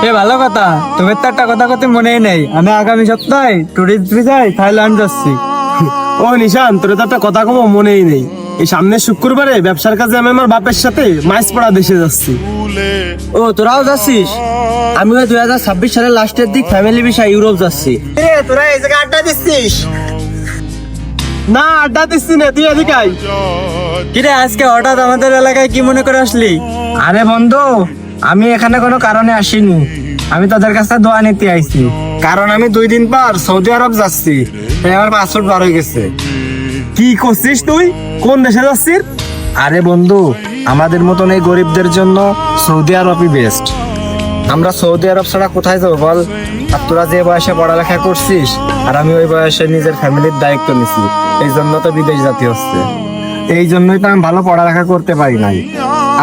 এ ভালো কথা, তোমার তো একটা কথা কথা মনেই নেই। আমি আগামী সপ্তাহে টুরিস্ট ভিসায় থাইল্যান্ড যাচ্ছি। ও নিশান, তোর তো একটা কথা কব মনেই নেই। এই সামনের শুক্রবারে ব্যবসার কাজে আমি আমার বাপের সাথে মাইসপাড়া দেশে যাচ্ছি। ও তোরাও যাচ্ছিস? আমিও 2026 সালের লাস্টের দিক ফ্যামিলি ভিসা ইউরোপ যাচ্ছি। তোরা এই জায়গায় আড্ডা দিচ্ছিস? না, আড্ডা দিচ্ছি না, তুই এদিকে আয়। কিরে আজকে হঠাৎ আমাদের এলাকায় কি মনে করে আসলি? আরে বন্ধু, আমি এখানে কোনো কারণে আসিনি। আমি তোদের কাছে দোয়া নিতে আইছি, কারণ আমি 2 দিন পর সৌদি আরব যাচ্ছি। তাই আমার পাসপোর্ট বার হয়ে গেছে। কি করছিস তুই? কোন দেশে যাচ্ছিস? আরে বন্ধু, আমাদের মতন এই গরিবদের জন্য সৌদি আরবই বেস্ট। আমরা সৌদি আরব ছাড়া কোথায় যাবো বল? আর তোরা যে বয়সে পড়ালেখা করছিস, আর আমি ওই বয়সে নিজের ফ্যামিলির দায়িত্ব নিছি, এই জন্য তো বিদেশ জাতি হচ্ছে। এই জন্যই তো আমি ভালো পড়ালেখা করতে পারি নাই।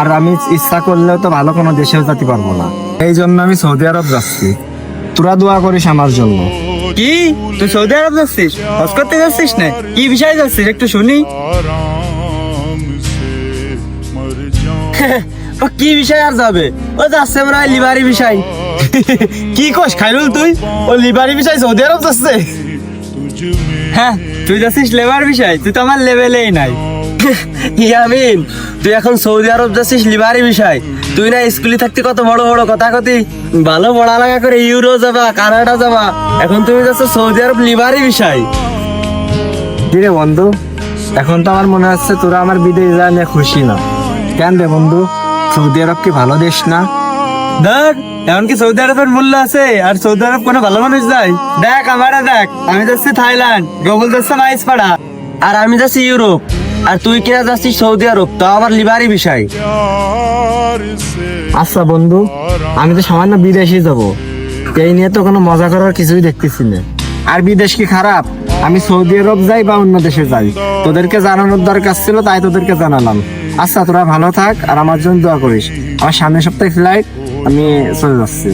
আর আমি ইচ্ছা করলেও তো ভালো কোনো দেশেও যেতে পারবো না। এই জন্য আমি সৌদি আরব যাচ্ছি। তোরা দোয়া করিস আমার জন্য। কি তুই সৌদি আরব যাচ্ছিস? হজ করতে যাচ্ছিস না? কি বিষয়ে যাচ্ছিস একটু শুনি। ও কি বিষয় আর যাবে? ও যাচ্ছে মনে হয় লিভারি বিষয়। কি কস খাইরুল, তুই ও লিবারি বিষয় সৌদি আরব যাচ্ছে? হ্যাঁ, তুই যাচ্ছিস লেবার বিষয়? তুই তো আমার লেভেলেই নাই। ইয়ামিন, তুই এখন সৌদি আরব যাচ্ছিস লিভারি বিষয়? তুই না স্কুলে থাকতে কত বড় বড় কথা কতি, ভালো পড়ালেখা করে ইউরো যাবা, কানাডা যাবা, এখন তুমি যাচ্ছ সৌদি আরব লিভারি বিষয়। কিরে বন্ধু, এখন তো আমার মনে হচ্ছে তোরা আমার বিদেশ যাওয়া নিয়ে খুশি না। কেন রে বন্ধু, সৌদি আরব কি ভালো দেশ না? দেখ, এমনকি সৌদি আরবের মূল্য আছে, আর সৌদি আরব কোনো ভালো মানুষ যায়? দেখ আমারা, দেখ আমি যাচ্ছি থাইল্যান্ড, গোকুল যাচ্ছে মাইসপাড়া। আর আমি যাচ্ছি ইউরোপ, আর তুই কিনা যাচ্ছিস সৌদি আরব, তো আমার লিভারি বিষয়। আচ্ছা বন্ধু, আমি তো সামান্য বিদেশে যাব, এই নিয়ে তো কোনো মজা করার কিছুই দেখতেছি না। আর বিদেশ কি খারাপ? আমি সৌদি আরব যাই বা অন্য দেশে যাই, তোদেরকে জানানোর দরকার ছিল, তাই তোদেরকে জানালাম। আচ্ছা, তোরা ভালো থাক আর আমার জন্য দোয়া করিস। আমার সামনের সপ্তাহে ফ্লাইট, আমি চলে যাচ্ছি।